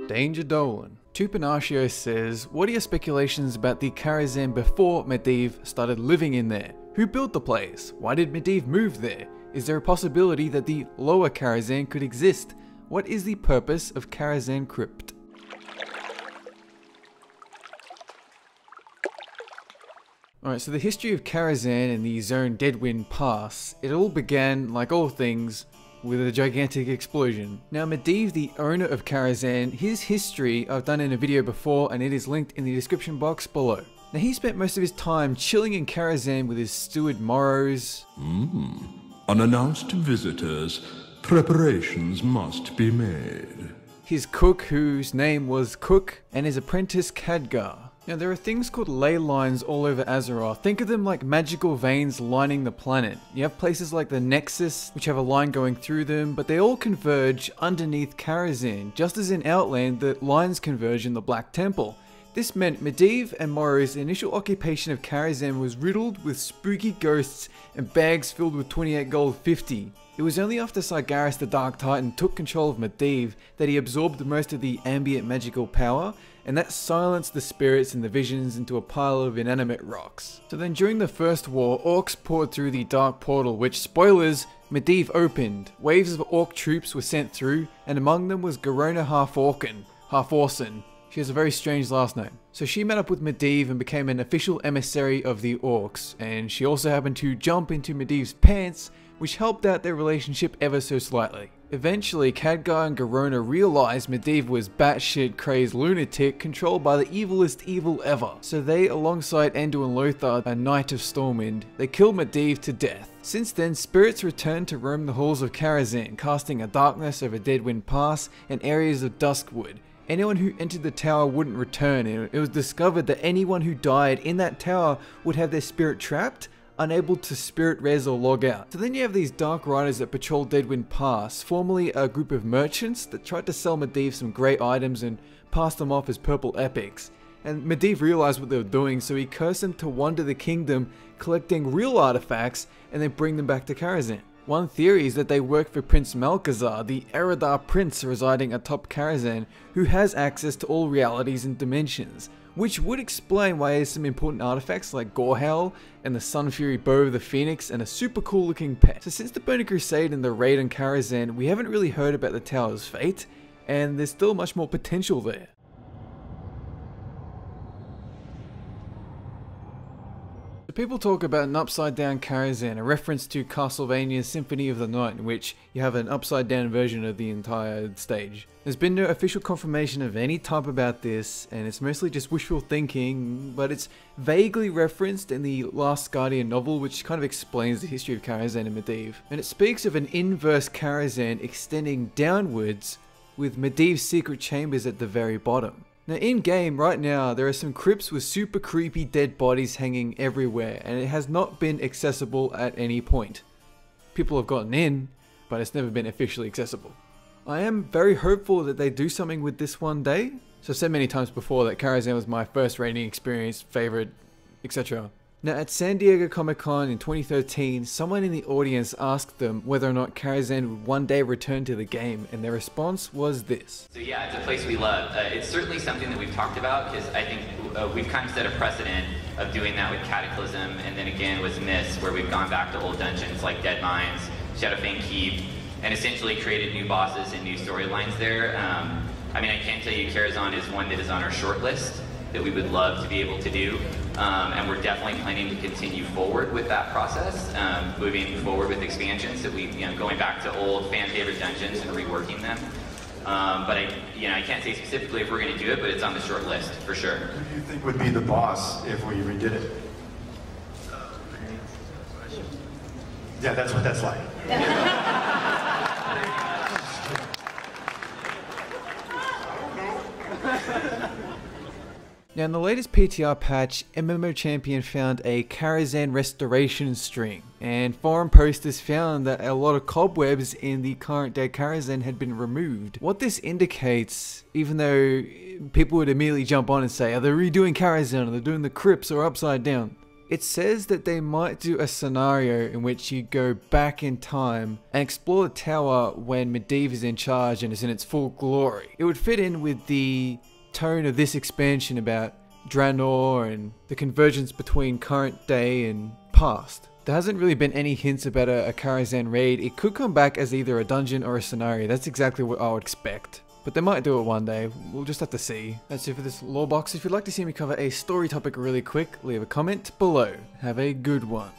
Danger Dolan. Tupanatio says, what are your speculations about the Karazhan before Medivh started living in there? Who built the place? Why did Medivh move there? Is there a possibility that the lower Karazhan could exist? What is the purpose of Karazhan Crypt? Alright, so the history of Karazhan and the Zone Deadwind Pass, it all began, like all things, with a gigantic explosion. Now Medivh, the owner of Karazhan, his history I've done in a video before and it is linked in the description box below. Now he spent most of his time chilling in Karazhan with his steward Morrows. Unannounced visitors, preparations must be made. His cook, whose name was Cook, and his apprentice Khadgar. Now there are things called ley lines all over Azeroth. Think of them like magical veins lining the planet. You have places like the Nexus, which have a line going through them, but they all converge underneath Karazhan, just as in Outland the lines converge in the Black Temple. This meant Medivh and Morrow's initial occupation of Karazhan was riddled with spooky ghosts and bags filled with 28 gold 50. It was only after Sargeras the Dark Titan took control of Medivh that he absorbed most of the ambient magical power, and that silenced the spirits and the visions into a pile of inanimate rocks. So then during the First War, orcs poured through the Dark Portal, which, spoilers, Medivh opened. Waves of orc troops were sent through, and among them was Garona Half-Orson. She has a very strange last name. So she met up with Medivh and became an official emissary of the orcs, and she also happened to jump into Medivh's pants, which helped out their relationship ever so slightly. Eventually, Khadgar and Garona realized Medivh was batshit crazed lunatic controlled by the evilest evil ever. So they, alongside Endu and Lothar, a Knight of Stormwind, they killed Medivh to death. Since then, spirits returned to roam the halls of Karazhan, casting a darkness over Deadwind Pass and areas of Duskwood. Anyone who entered the tower wouldn't return, and it was discovered that anyone who died in that tower would have their spirit trapped, unable to spirit res or log out. So then you have these Dark Riders that patrol Deadwind Pass, formerly a group of merchants that tried to sell Medivh some great items and pass them off as purple epics. And Medivh realized what they were doing, so he cursed them to wander the kingdom, collecting real artifacts and then bring them back to Karazhan. One theory is that they work for Prince Malchezaar, the Eredar prince residing atop Karazhan, who has access to all realities and dimensions, which would explain why he has some important artifacts like Gorehowl and the Sun Fury Bow of the Phoenix and a super cool looking pet. So since the Burning Crusade and the raid on Karazhan, we haven't really heard about the tower's fate, and there's still much more potential there. People talk about an upside down Karazhan, a reference to Castlevania's Symphony of the Night, in which you have an upside down version of the entire stage. There's been no official confirmation of any type about this, and it's mostly just wishful thinking, but it's vaguely referenced in the Last Guardian novel, which kind of explains the history of Karazhan and Medivh. And it speaks of an inverse Karazhan extending downwards, with Medivh's secret chambers at the very bottom. Now in game right now there are some crypts with super creepy dead bodies hanging everywhere, and it has not been accessible at any point. People have gotten in, but it's never been officially accessible. I am very hopeful that they do something with this one day. So I've said many times before that Karazhan was my first raiding experience, favorite, etc. Now at San Diego Comic-Con in 2013, someone in the audience asked them whether or not Karazhan would one day return to the game, and their response was this. So yeah, it's a place we love. It's certainly something that we've talked about, because I think we've kind of set a precedent of doing that with Cataclysm, and then again with Mist, where we've gone back to old dungeons like Dead Mines, Shadowfang Keep, and essentially created new bosses and new storylines there. I mean, I can tell you Karazhan is one that is on our short list that we would love to be able to do, and we're definitely planning to continue forward with that process, moving forward with expansions that we, going back to old fan favorite dungeons and reworking them. But I can't say specifically if we're going to do it, but it's on the short list for sure. Who do you think would be the boss if we redid it? Yeah, that's what that's like. Now in the latest PTR patch, MMO Champion found a Karazhan restoration string, and forum posters found that a lot of cobwebs in the current day Karazhan had been removed. What this indicates, even though people would immediately jump on and say, are they redoing Karazhan, are they doing the crypts or upside down? It says that they might do a scenario in which you go back in time and explore the tower when Medivh is in charge and is in its full glory. It would fit in with the tone of this expansion about Draenor and the convergence between current day and past. There hasn't really been any hints about a Karazhan raid. It could come back as either a dungeon or a scenario. That's exactly what I would expect. But they might do it one day. We'll just have to see. That's it for this lore box. If you'd like to see me cover a story topic really quick, leave a comment below. Have a good one.